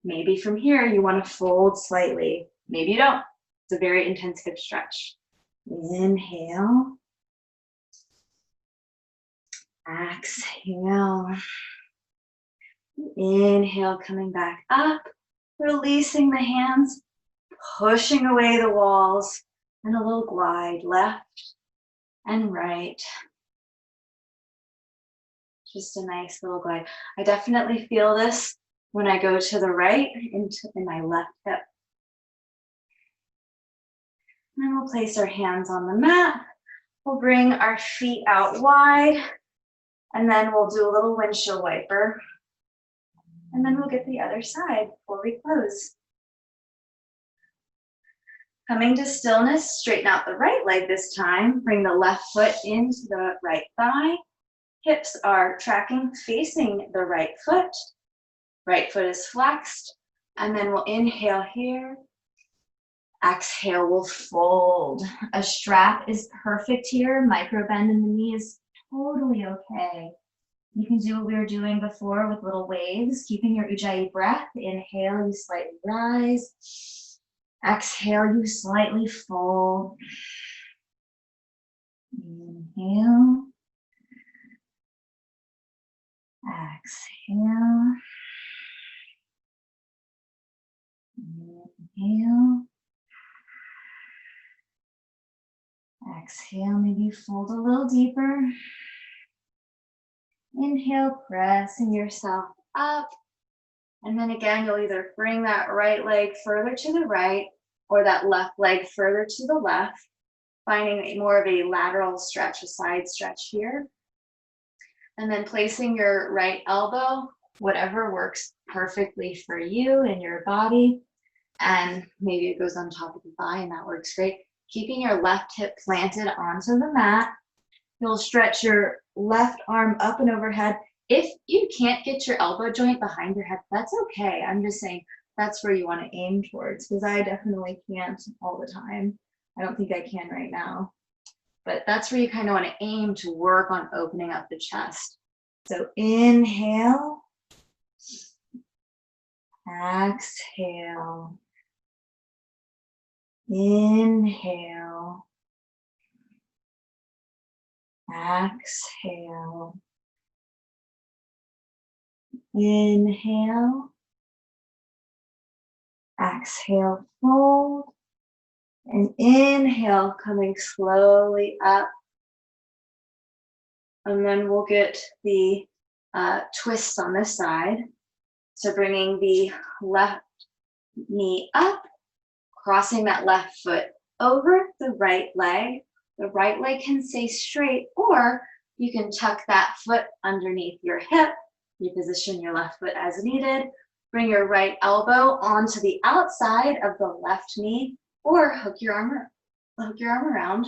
Maybe from here you want to fold slightly. Maybe you don't. It's a very intense hip stretch. Inhale. Exhale. Inhale, coming back up, releasing the hands, pushing away the walls, and a little glide left and right. Just a nice little glide. I definitely feel this when I go to the right in my left hip. And then we'll place our hands on the mat. We'll bring our feet out wide, and then we'll do a little windshield wiper. And then we'll get the other side before we close. Coming to stillness, straighten out the right leg this time. Bring the left foot into the right thigh. Hips are tracking, facing the right foot. Right foot is flexed. And then we'll inhale here. Exhale, we'll fold. A strap is perfect here. Micro bend in the knee is totally okay. You can do what we were doing before with little waves, keeping your Ujjayi breath. Inhale, you slightly rise. Exhale, you slightly fold. Inhale. Exhale. Inhale. Exhale, maybe fold a little deeper. Inhale, pressing yourself up. And then again, you'll either bring that right leg further to the right or that left leg further to the left, finding more of a lateral stretch, a side stretch here. And then placing your right elbow, whatever works perfectly for you and your body. And maybe it goes on top of the thigh, and that works great. Keeping your left hip planted onto the mat. You'll stretch your left arm up and overhead. If you can't get your elbow joint behind your head, that's okay. I'm just saying that's where you want to aim towards, because I definitely can't all the time. I don't think I can right now. But that's where you kind of want to aim to work on opening up the chest. So inhale. Exhale. Inhale. Exhale. Inhale. Exhale, fold. And inhale, coming slowly up. And then we'll get the twists on this side. So bringing the left knee up, crossing that left foot over the right leg. The right leg can stay straight, or you can tuck that foot underneath your hip. You position your left foot as needed. Bring your right elbow onto the outside of the left knee, or hook your arm around.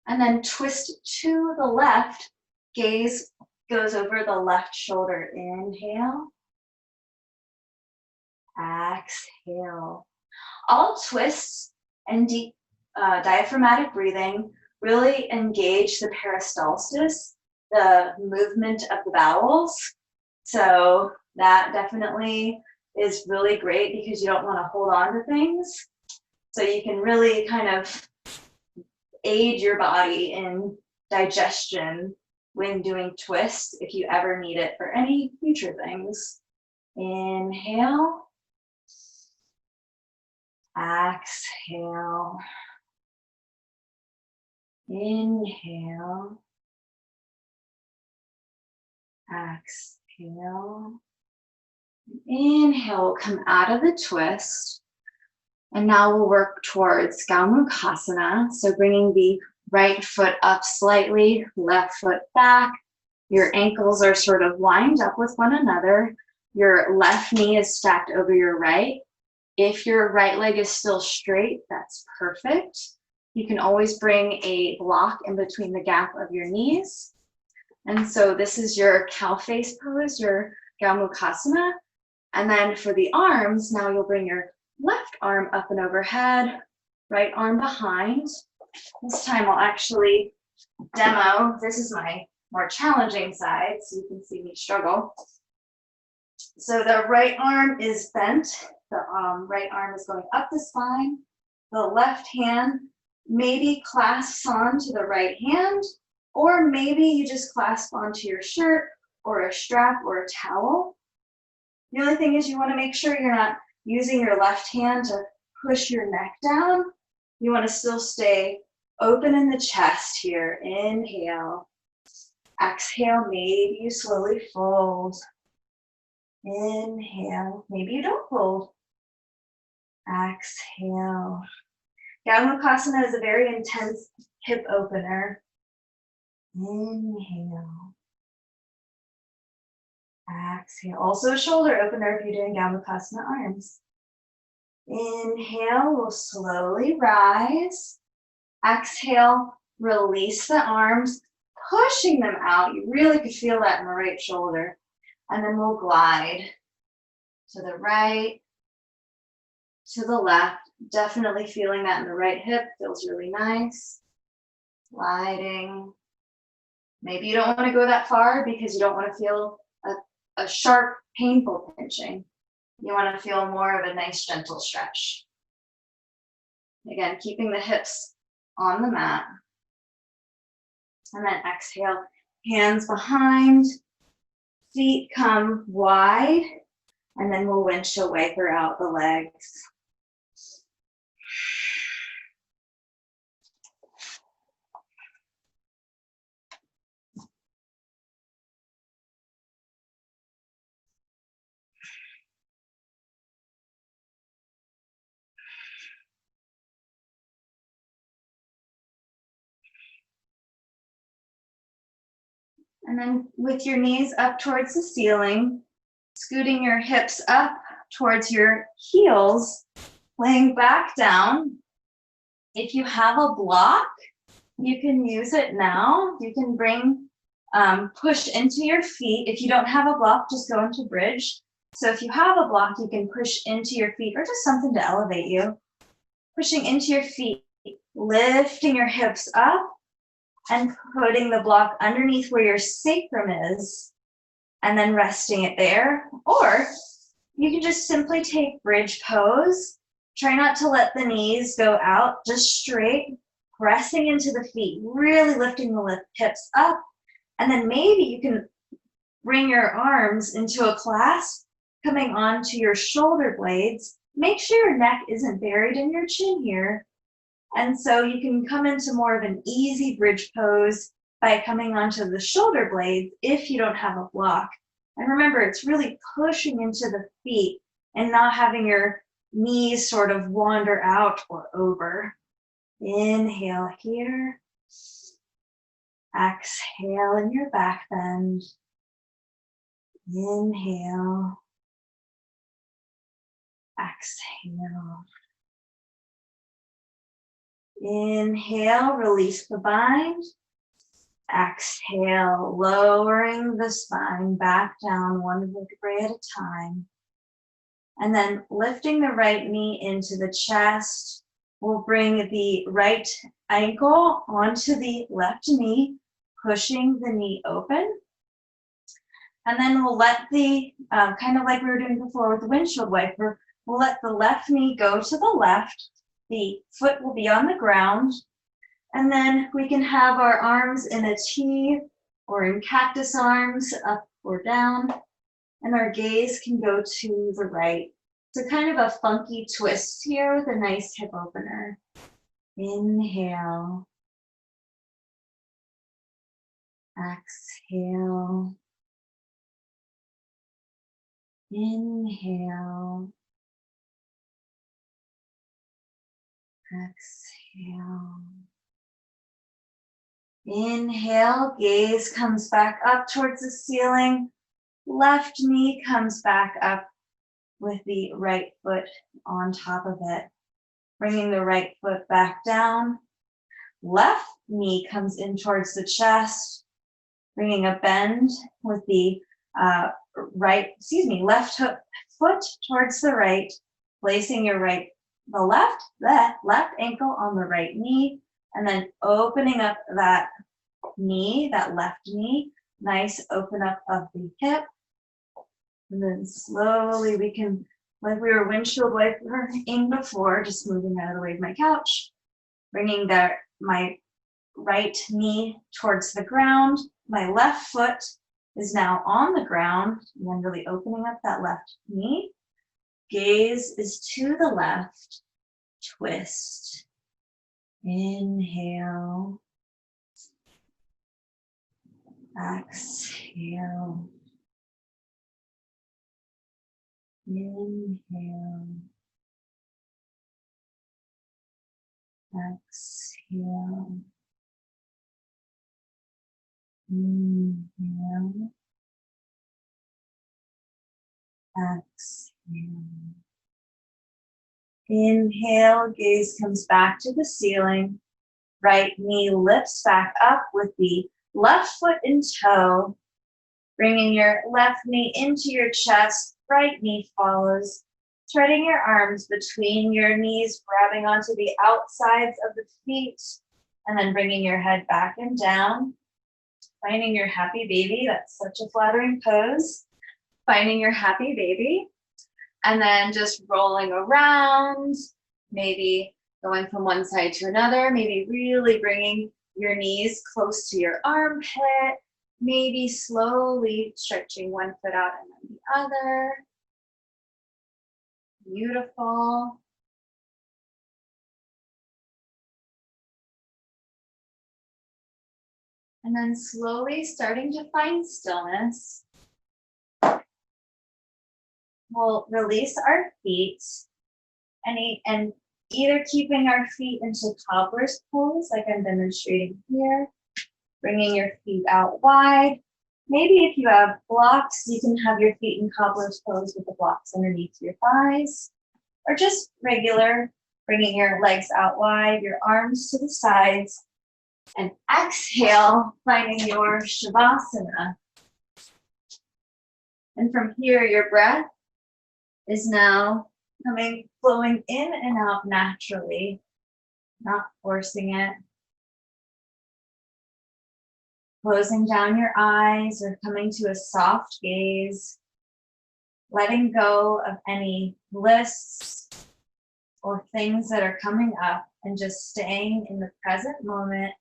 And then twist to the left. Gaze goes over the left shoulder. Inhale. Exhale. All twists and deep diaphragmatic breathing really engage the peristalsis, the movement of the bowels. So that definitely is really great because you don't want to hold on to things. So you can really kind of aid your body in digestion when doing twists, if you ever need it for any future things. Inhale. Exhale. Inhale. Exhale. Inhale, come out of the twist. And now we'll work towards Gomukhasana. So bringing the right foot up slightly, left foot back. Your ankles are sort of lined up with one another. Your left knee is stacked over your right. If your right leg is still straight, that's perfect. You can always bring a block in between the gap of your knees. And so this is your cow face pose, your Gomukhasana. And then for the arms, now you'll bring your left arm up and overhead, right arm behind. This time I'll actually demo. This is my more challenging side, so you can see me struggle. So the right arm is bent. The right arm is going up the spine. The left hand maybe clasps onto the right hand, or maybe you just clasp onto your shirt or a strap or a towel. The only thing is you want to make sure you're not using your left hand to push your neck down. You want to still stay open in the chest here. Inhale. Exhale, maybe you slowly fold. Inhale, maybe you don't fold. Exhale. Gomukhasana is a very intense hip opener. Inhale. Exhale. Also a shoulder opener if you're doing Gomukhasana arms. Inhale, we'll slowly rise. Exhale, release the arms, pushing them out. You really could feel that in the right shoulder. And then we'll glide to the right, to the left. Definitely feeling that in the right hip. Feels really nice. Gliding. Maybe you don't want to go that far because you don't want to feel a sharp, painful pinching. You want to feel more of a nice, gentle stretch. Again, keeping the hips on the mat. And then exhale, hands behind, feet come wide, and then we'll windshield wiper out the legs. And then with your knees up towards the ceiling, scooting your hips up towards your heels, laying back down. If you have a block, you can use it now. You can bring, push into your feet. If you don't have a block, just go into bridge. So if you have a block, you can push into your feet or just something to elevate you. Pushing into your feet, lifting your hips up, and putting the block underneath where your sacrum is, and then resting it there. Or you can just simply take bridge pose. Try not to let the knees go out, just straight, pressing into the feet, really lifting the hips up. And then maybe you can bring your arms into a clasp, coming onto your shoulder blades. Make sure your neck isn't buried in your chin here. And so you can come into more of an easy bridge pose by coming onto the shoulder blades if you don't have a block. And remember, it's really pushing into the feet and not having your knees sort of wander out or over. Inhale here. Exhale in your back bend. Inhale. Exhale. Inhale, release the bind. Exhale, lowering the spine back down one vertebrae at a time. And then lifting the right knee into the chest. We'll bring the right ankle onto the left knee, pushing the knee open. And then we'll let the, kind of like we were doing before with the windshield wiper, we'll let the left knee go to the left. The foot will be on the ground, And then we can have our arms in a T or in cactus arms, up or down. And our gaze can go to the right. So kind of a funky twist here with a nice hip opener. Inhale. Exhale. Inhale. Exhale. Inhale, gaze comes back up towards the ceiling. Left knee comes back up with the right foot on top of it. Bringing the right foot back down. Left knee comes in towards the chest. Bringing a bend with the left foot towards the right. Placing your left ankle on the right knee. And then opening up that knee, that left knee. Nice open up of the hip. And then slowly we can, like we were windshield wipering before, just moving out of the way of my couch, bringing my right knee towards the ground. My left foot is now on the ground, and then really opening up that left knee. Gaze is to the left. Twist. Inhale. Exhale. Inhale. Exhale. Inhale. Exhale. Inhale, gaze comes back to the ceiling. Right knee lifts back up with the left foot in toe. Bringing your left knee into your chest, right knee follows. Threading your arms between your knees, grabbing onto the outsides of the feet, and then bringing your head back and down. Finding your happy baby, that's such a flattering pose. Finding your happy baby, and then just rolling around, maybe going from one side to another, maybe really bringing your knees close to your armpit, maybe slowly stretching one foot out and then the other. Beautiful. And then slowly starting to find stillness. We'll release our feet and either keeping our feet into cobbler's pose like I'm demonstrating here, bringing your feet out wide. Maybe if you have blocks, you can have your feet in cobbler's pose with the blocks underneath your thighs, or just regular, bringing your legs out wide, your arms to the sides, and exhale, finding your Shavasana. And from here, your breath is now flowing in and out naturally, not forcing it. Closing down your eyes or coming to a soft gaze, letting go of any lists or things that are coming up and just staying in the present moment,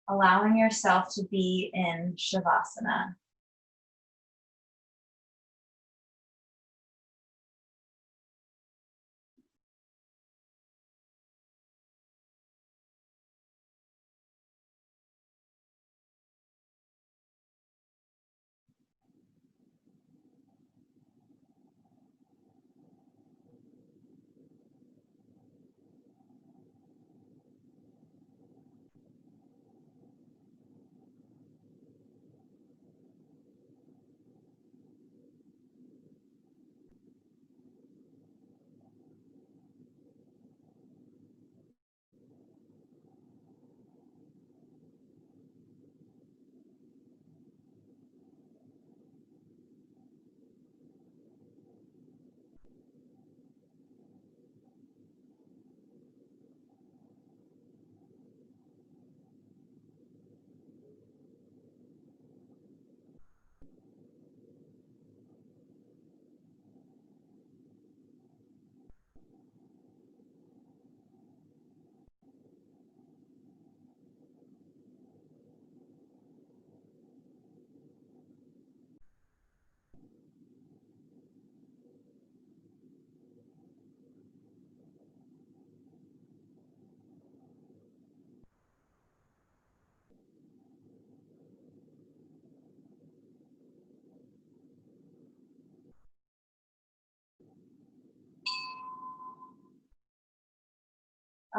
allowing yourself to be in Shavasana.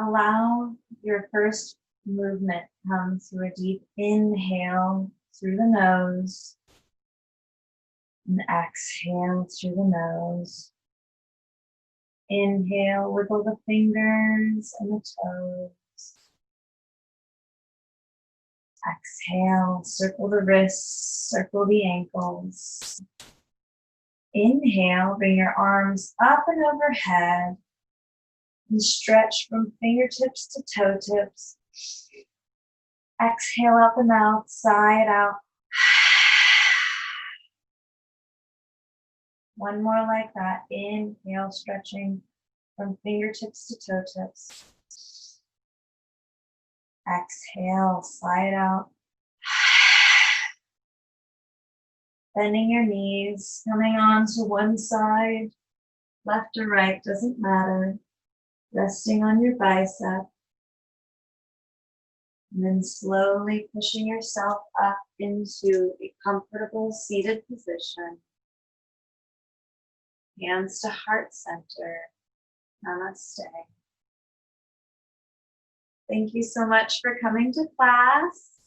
allow your first movement come through a deep inhale through the nose and exhale through the nose. Inhale, wiggle the fingers and the toes. Exhale, circle the wrists, circle the ankles. Inhale, bring your arms up and overhead and stretch from fingertips to toe tips. Exhale out the mouth, sigh it out. One more like that. Inhale, stretching from fingertips to toe tips. Exhale, sigh it out. Bending your knees, coming on to one side, left or right, doesn't matter. Resting on your bicep. And then slowly pushing yourself up into a comfortable seated position. Hands to heart center. Namaste. Thank you so much for coming to class.